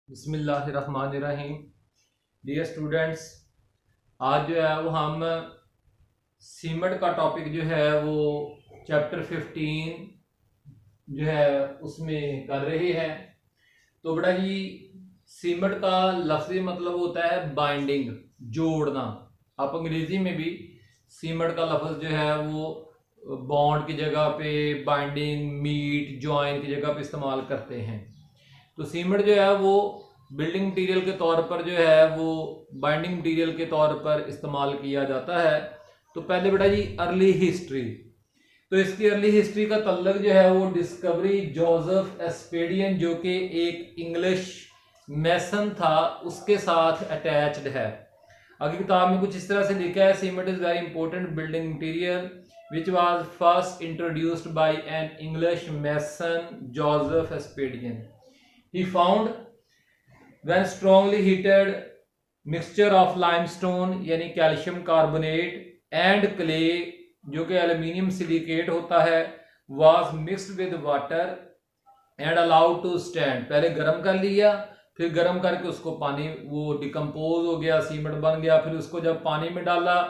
बिस्मिल्लाहिर्रहमानिर्रहीम। Dear students, आज जो है वो हम सीमेंट का टॉपिक जो है वो चैप्टर 15 जो है उसमें कर रहे हैं। तो बेटा जी, सीमेंट का लफ्ज़ी मतलब होता है बाइंडिंग, जोड़ना। आप अंग्रेजी में भी सीमेंट का लफ्ज़ जो है वो बॉन्ड की जगह पे, बाइंडिंग, मीट, जॉइन की जगह पे इस्तेमाल करते हैं। तो सीमेंट जो है वो बिल्डिंग मटेरियल के तौर पर जो है वो बाइंडिंग मटेरियल के तौर पर इस्तेमाल किया जाता है। तो पहले बेटा जी अर्ली हिस्ट्री, तो इसकी अर्ली हिस्ट्री का तल्लक जो है वो डिस्कवरी जोसेफ एस्पेडियन, जो कि एक इंग्लिश मैसन था, उसके साथ अटैच्ड है। आगे किताब में कुछ इस तरह से लिखा है, cement is very important building material which was first introduced by an English mason Joseph Aspadian. He found when strongly heated mixture of limestone यानी कैल्शियम कार्बोनेट एंड क्ले जो कि एल्यूमिनियम सिलिकेट होता है was mixed with water and allowed to stand। पहले गर्म कर लिया, फिर गर्म करके उसको पानी, वो डिकम्पोज हो गया, सीमेंट बन गया। फिर उसको जब पानी में डाला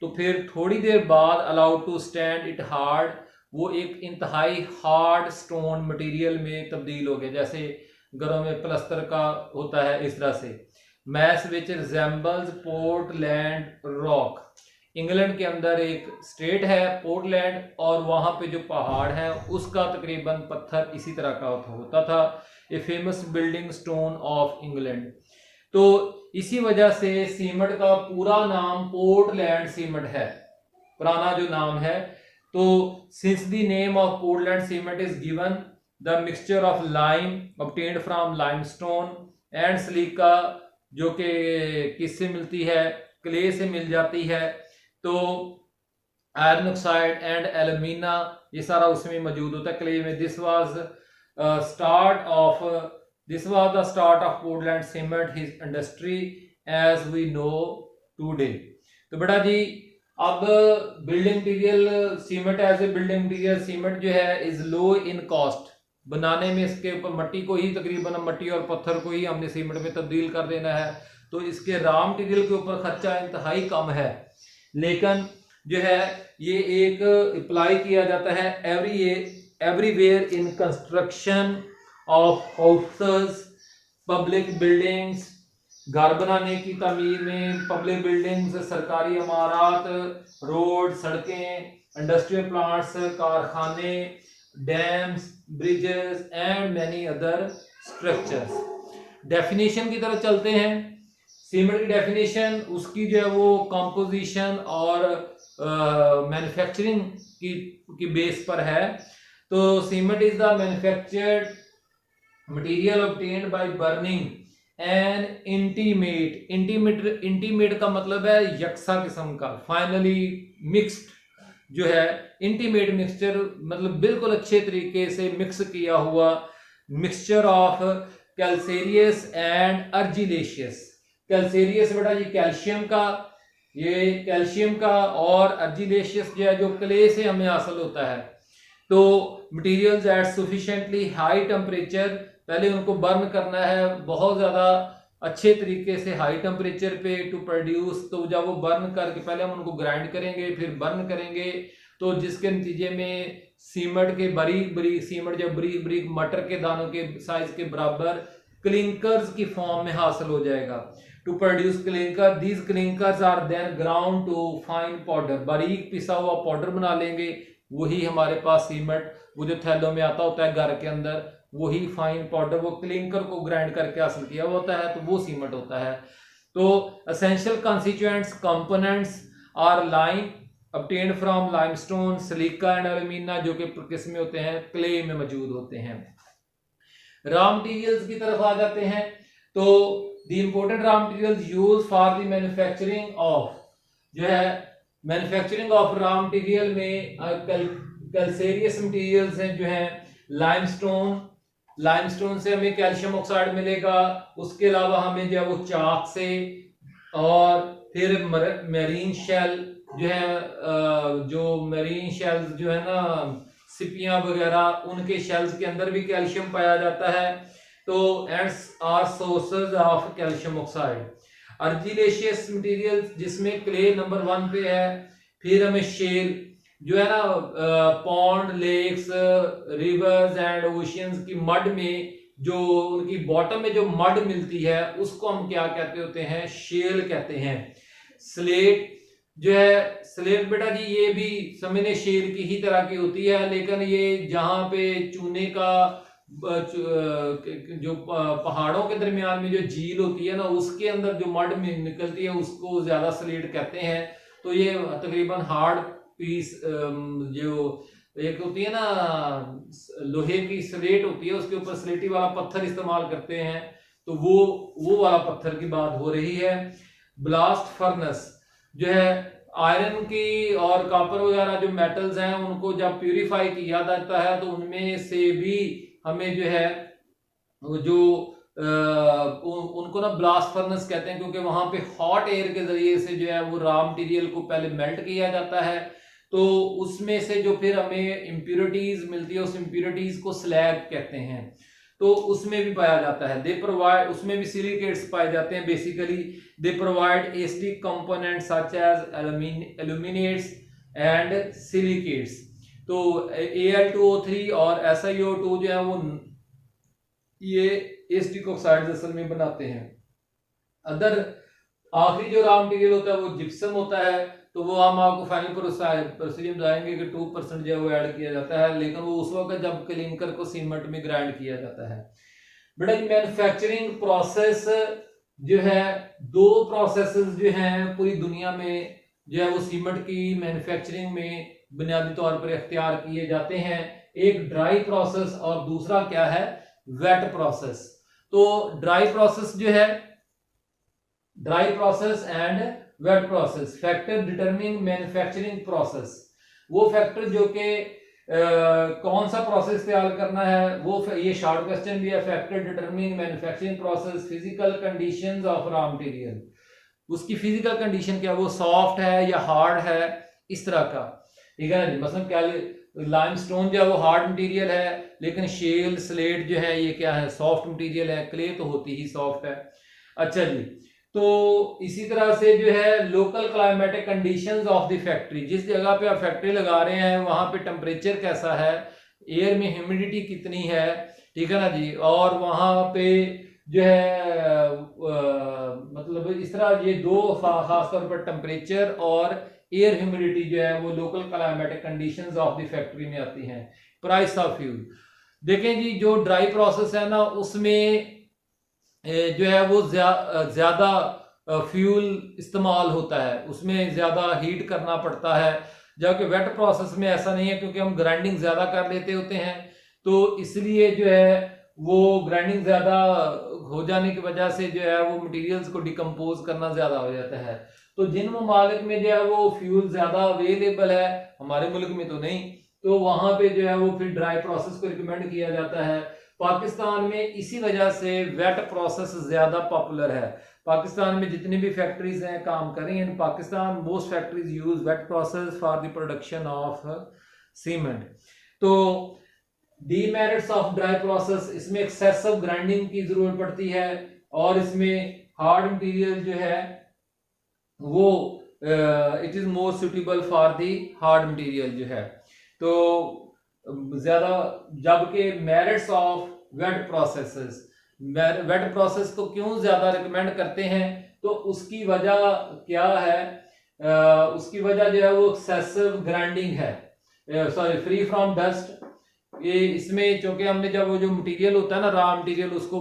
तो फिर थोड़ी देर बाद allowed to stand it hard, वो एक इंतहाई हार्ड स्टोन मटेरियल में तब्दील हो गया, जैसे घरों में प्लस्तर का होता है इस तरह से। मैस विच रिजेंबल्स पोर्टलैंड रॉक। इंग्लैंड के अंदर एक स्टेट है पोर्टलैंड, और वहां पे जो पहाड़ है उसका तकरीबन पत्थर इसी तरह का होता था। A famous building stone of England. तो इसी वजह से सीमेंट का पूरा नाम पोर्टलैंड सीमेंट है, पुराना जो नाम है। तो since the name of Portland cement is given the mixture of lime obtained from limestone and silica, जो कि किससे मिलती है, क्ले से मिल जाती है। तो आयरन ऑक्साइड एंड एल्यूमिना, ये सारा उसमें मौजूद होता है क्ले में। This was start of This was the start of Portland cement, his industry as we know today। तो बेटा जी, अब building material cement as a building material cement जो है इज लो इन कॉस्ट। बनाने में इसके ऊपर मट्टी को ही, तकरीबन मट्टी और पत्थर को ही हमने सीमेंट में तब्दील कर देना है, तो इसके रॉ मटीरियल के ऊपर खर्चा इंतहाई कम है। लेकिन जो है ये एक अप्लाई किया जाता है everywhere in construction of houses, public buildings, घर बनाने की तमीर में, पब्लिक बिल्डिंग्स, सरकारी इमारत, रोड, सड़कें, इंडस्ट्रियल प्लांट्स, कारखाने, dams, bridges and many other structures. Definition की तरफ चलते हैं। सीमेंट की डेफिनेशन उसकी जो है वो कंपोजिशन और मैन्युफैक्चरिंग की बेस पर है। तो cement is the manufactured material obtained by burning N intimate का मतलब है यकसा किस्म का, फाइनली मिक्स्ड जो है। इंटीमेट मिक्सचर मतलब बिल्कुल अच्छे तरीके से मिक्स किया हुआ mixture of calcareous and argillaceous. Calcareous बेटा ये कैल्शियम का, ये कैल्शियम का, और अर्जिलेशियस जो है जो क्ले से हमें हासिल होता है। तो materials at sufficiently high temperature, पहले उनको बर्न करना है बहुत ज़्यादा अच्छे तरीके से हाई टेम्परेचर पे टू प्रोड्यूस। तो जब वो बर्न करके, पहले हम उनको ग्राइंड करेंगे फिर बर्न करेंगे, तो जिसके नतीजे में सीमेंट के बारीक बारीक सीमेंट जब बारीक बारीक मटर के दानों के साइज के बराबर क्लिंकर्स की फॉर्म में हासिल हो जाएगा। To produce clinker, these clinkers are then ground to fine powder, बारीक पिसा हुआ पाउडर बना लेंगे। वही हमारे पास सीमेंट वो जो थैलों में आता होता है घर के अंदर, वही फाइन पाउडर, वो क्लिंकर को ग्राइंड करके हासिल किया होता है, तो वो सीमेंट होता है। तो essential constituents components are lime obtained from limestone, silica and alumina, जो कि किस में होते हैं, क्ले में मौजूद होते हैं। रॉ मटेरियल्स की तरफ आ जाते हैं। तो the important raw materials use for the manufacturing of, जो है मैन्युफैक्चरिंग ऑफ रॉ मटेरियल में कैल्सेरियस मटेरियल्स हैं जो है लाइमस्टोन, लाइमस्टोन से हमें कैल्शियम ऑक्साइड मिलेगा। उसके अलावा हमें जो है वो चाक से, और फिर मेरीन शेल जो है, जो मेरीन शेल्स जो है ना, सिपियां वगैरह, उनके शेल्स के अंदर भी कैल्शियम पाया जाता है। तो ends are sources of calcium oxide. Argillaceous material जिसमें क्ले नंबर 1 पे है। फिर हमें शेल जो है ना, pond, lakes, rivers and oceans की मड में जो उनकी बॉटम में जो मड मिलती है उसको हम क्या कहते होते हैं, शेल कहते हैं। स्लेट जो है, स्लेट बेटा जी ये भी समझने शेल की ही तरह की होती है, लेकिन ये जहां पे चूने का जो पहाड़ों के दरमियान में जो झील होती है ना, उसके अंदर जो मड में निकलती है उसको ज्यादा स्लेट कहते हैं। तो ये तकरीबन हार्ड पीस जो एक होती है ना लोहे की स्लेट होती है, उसके ऊपर स्लेटी वाला पत्थर इस्तेमाल करते हैं, तो वो वाला पत्थर की बात हो रही है। ब्लास्ट फर्नेस जो है, आयरन की और कॉपर वगैरह जो मेटल्स हैं उनको जब प्यूरिफाई किया जाता है तो उनमें से भी हमें जो है जो उनको ना ब्लास्ट फर्नेस कहते हैं, क्योंकि वहां पे हॉट एयर के जरिए से जो है वो रॉ मटेरियल को पहले मेल्ट किया जाता है, तो उसमें से जो फिर हमें इम्प्योरिटीज मिलती है उस इम्प्योरिटीज को स्लैग कहते हैं, तो उसमें भी पाया जाता है। दे प्रोवाइड, उसमें भी सिलिकेट्स पाए जाते हैं। Basically they provide acidic component such as aluminates and silicates. तो Al2O3 और SiO2 जो है वो ये एसिटिक ऑक्साइड असल में बनाते हैं। अदर आखिरी जो रॉ मटेरियल होता है वो जिप्सम होता है, तो वो हम आपको फाइनल प्रोसीजर बताएंगे कि 2% जो है वो ऐड किया जाता है, लेकिन वो उस वक्त जब क्लिंकर को सीमेंट में ग्राइंड किया जाता है। बेटा मैन्युफैक्चरिंग प्रोसेस जो है, दो प्रोसेसेस जो हैं पूरी दुनिया में जो है वो सीमेंट की मैन्युफैक्चरिंग में बुनियादी तौर पर इख्तियार किए जाते हैं। एक ड्राई प्रोसेस और दूसरा क्या है, वेट प्रोसेस। तो ड्राई प्रोसेस जो है, dry process and wet process, factor determining manufacturing process. वो फैक्टर जो कि कौन सा प्रोसेस तैयार करना है, वो ये शॉर्ट क्वेश्चन भी है। Factor determining manufacturing process, physical conditions of raw material, उसकी फिजिकल कंडीशन क्या, वो सॉफ्ट है या हार्ड है, इस तरह का, ठीक है ना जी। मतलब क्या, लाइमस्टोन जो है वो हार्ड मटेरियल है, लेकिन शेल स्लेट जो है ये क्या है, सॉफ्ट मटेरियल है। क्ले तो होती ही सॉफ्ट है। अच्छा जी, तो इसी तरह से जो है local climatic conditions of the factory, जिस जगह पे आप फैक्ट्री लगा रहे हैं वहां पे टेम्परेचर कैसा है, एयर में ह्यूमिडिटी कितनी है, ठीक है ना जी, और वहां पे जो है मतलब इस तरह ये दो खासतौर पर टेम्परेचर और एयर ह्यूमिडिटी जो है वो local climatic conditions of the factory में आती हैं। प्राइस ऑफ फ्यूल देखें जी, जो ड्राई प्रोसेस है ना उसमें जो है वो ज्यादा फ्यूल इस्तेमाल होता है, उसमें ज्यादा हीट करना पड़ता है, जबकि वेट प्रोसेस में ऐसा नहीं है, क्योंकि हम ग्राइंडिंग ज्यादा कर लेते होते हैं, तो इसलिए जो है वो ग्राइंडिंग ज्यादा हो जाने की वजह से जो है वो मटेरियल्स को डिकम्पोज करना ज्यादा हो जाता है। तो जिन ममालिक में जो है वो फ्यूल ज्यादा अवेलेबल है, हमारे मुल्क में तो नहीं, तो वहां पे जो है वो फिर ड्राई प्रोसेस को रिकमेंड किया जाता है। पाकिस्तान में इसी वजह से वेट प्रोसेस ज्यादा पॉपुलर है। पाकिस्तान में जितनी भी फैक्ट्रीज हैं काम कर रही हैं, in Pakistan most factories use wet process for the production of cement. तो डीमेरिट्स ऑफ ड्राई प्रोसेस, इसमें एक्सेसिव ग्राइंडिंग की जरूरत पड़ती है, और इसमें हार्ड मटेरियल जो है वो it is more suitable for the hard material जो है, तो ज्यादा। जबकि merits of wet processes, wet process को क्यों ज्यादा रिकमेंड करते हैं, तो उसकी वजह क्या है, उसकी वजह जो है वो एक्सेसिव ग्राइंडिंग है, सॉरी फ्री फ्रॉम डस्ट। ये इसमें चूंकि हमने जब वो जो मटेरियल होता है ना रॉ मटेरियल, उसको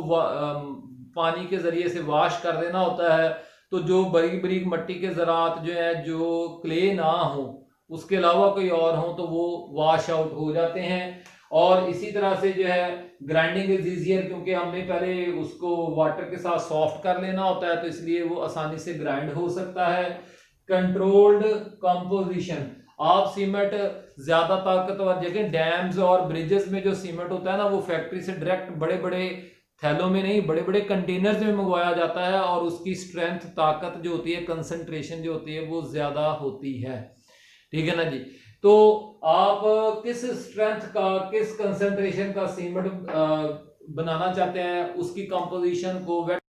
पानी के जरिए से वॉश कर देना होता है, तो जो बारीक बारीक मिट्टी के ज़रात जो है, जो क्ले ना हो उसके अलावा कोई और हो, तो वो वॉश आउट हो जाते हैं। और इसी तरह से जो है ग्राइंडिंग इज इजियर, क्योंकि हमने पहले उसको वाटर के साथ सॉफ्ट कर लेना होता है, तो इसलिए वो आसानी से ग्राइंड हो सकता है। कंट्रोल्ड कंपोजिशन, आप सीमेंट ज्यादा ताकतवर, देखें डैम्स और ब्रिजेस में जो सीमेंट होता है ना, वो फैक्ट्री से डायरेक्ट बड़े बड़े थैलों में नहीं, बड़े बड़े कंटेनर्स में मंगवाया जाता है, और उसकी स्ट्रेंथ, ताकत जो होती है, कंसंट्रेशन जो होती है वो ज्यादा होती है, ठीक है ना जी। तो आप किस स्ट्रेंथ का, किस कंसंट्रेशन का सीमेंट बनाना चाहते हैं उसकी कंपोजिशन को वेट